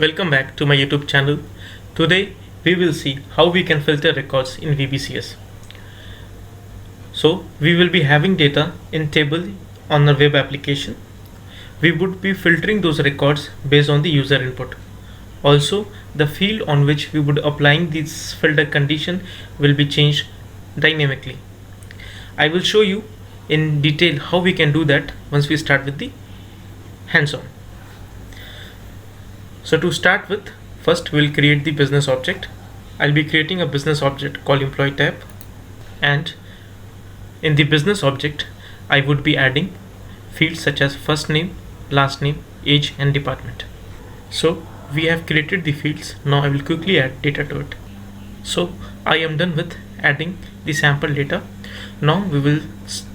Welcome back to my YouTube channel. Today we will see how we can filter records in VBCS. So we will be having data in table on a web application. We would be filtering those records based on the user input. Also, the field on which we would applying this filter condition will be changed dynamically. I will show you in detail how we can do that once we start with the hands-on. So to start with, first we'll create the business object. I'll be creating a business object called employee tab, and in the business object I would be adding fields such as first name, last name, age and department. So we have created the fields. Now I will quickly add data to it. So I am done with adding the sample data. Now we will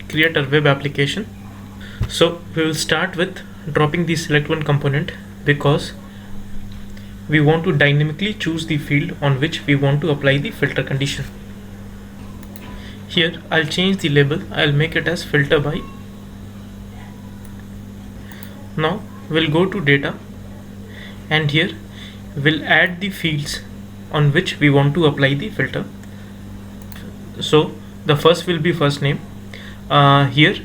create a web application. So we will start with dropping the select one component because we want to dynamically choose the field on which we want to apply the filter condition. Here I'll change the label. I'll make it as filter by. Now we'll go to data, and here we'll add the fields on which we want to apply the filter. So the first will be first name. Here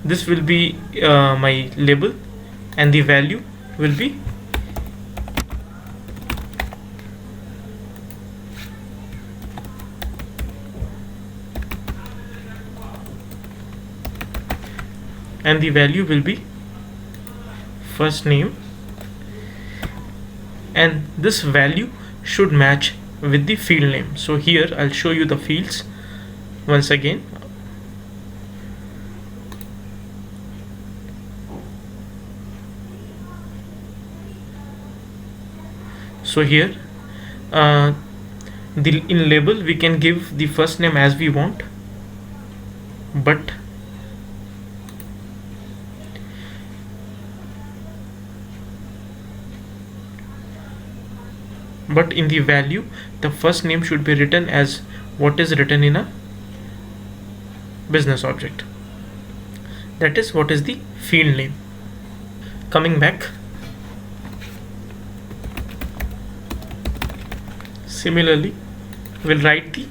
this will be my label, and the value will be first name, and this value should match with the field name. So here I'll show you the fields once again. So here in label we can give the first name as we want, but in the value the first name should be written as what is written in a business object. That is what is the field name. Coming back, similarly we'll write the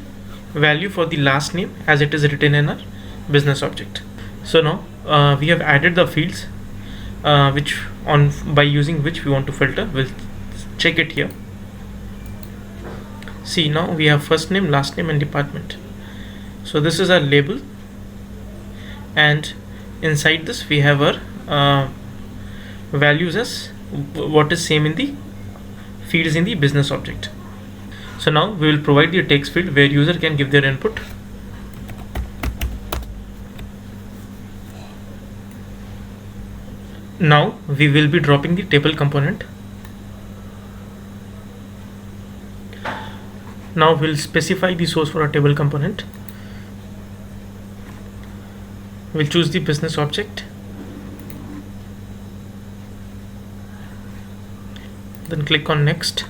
value for the last name as it is written in our business object. So now we have added the fields by using which we want to filter. We'll check it here. See, now we have first name, last name and department. So this is our label, and inside this we have our values as what is same in the fields in the business object. So now we will provide the text field where user can give their input. Now we will be dropping the table component. Now we'll specify the source for our table component. We'll choose the business object, then click on next.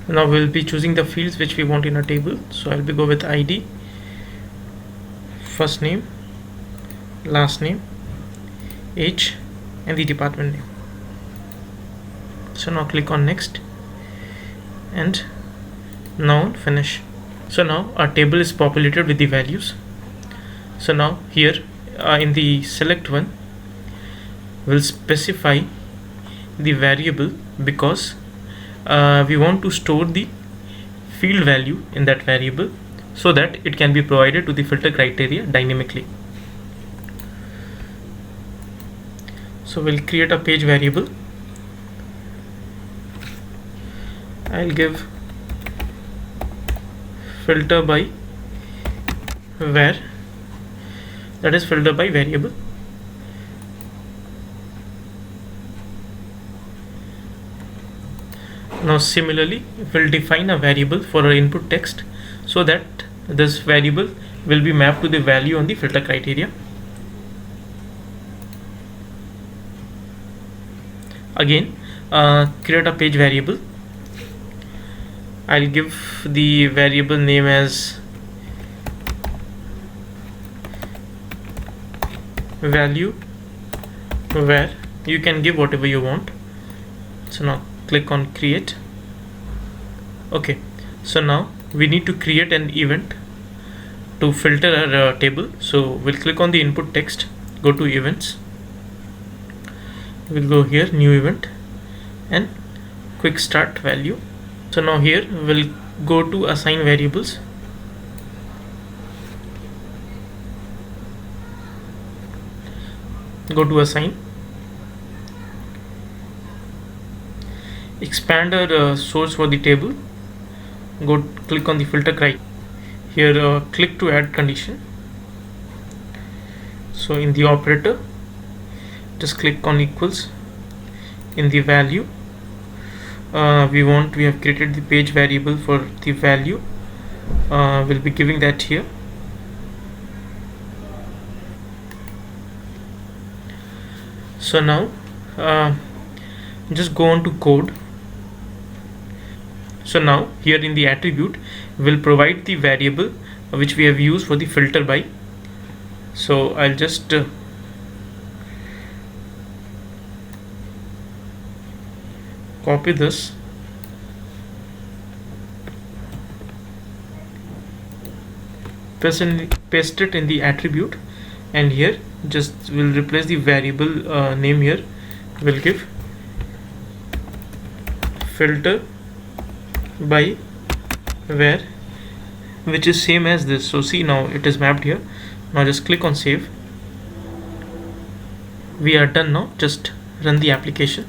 Now we'll be choosing the fields which we want in a table. So I'll be go with ID, first name, last name, age and the department name. So now click on next, and now finish. So now our table is populated with the values. So now here in the select one we'll specify the variable because we want to store the field value in that variable so that it can be provided to the filter criteria dynamically. So we'll create a page variable. I'll give filter by where, that is filter by variable. Now similarly we'll define a variable for our input text so that this variable will be mapped to the value on the filter criteria. Again create a page variable. I'll give the variable name as value where. You can give whatever you want. So now click on create. Okay, so now we need to create an event to filter our table. So we'll click on the input text, go to events, we'll go here, new event, and quick start value. So now here we'll go to assign variables. Go to assign, expand our source for the table, go click on the filter criteria. Here click to add condition. So in the operator, just click on equals. In the value, we have created the page variable for the value. We'll be giving that here. So now just go on to code. So now here in the attribute, we'll provide the variable which we have used for the filter by. So I'll just copy this, paste it in the attribute, and here just we'll replace the variable name. Here we'll give filter by where, which is same as this. So see, now it is mapped here. Now just click on save. We are done now. Just run the application.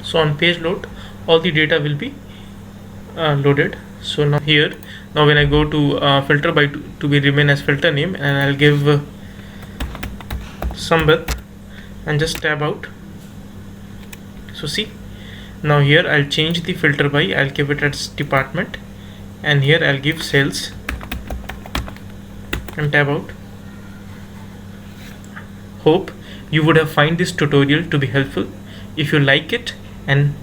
So on page load, all the data will be loaded. So now here, now when I go to filter by to be remain as filter name, and I'll give some width and just tab out. So see, now here I'll change the filter by, I'll give it as department, and here I'll give sales and tab out. Hope you would have find this tutorial to be helpful. If you like it and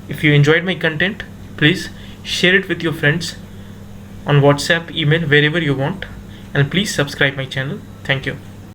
if you enjoyed my content, please share it with your friends on WhatsApp, email, wherever you want, and please subscribe my channel. Thank you.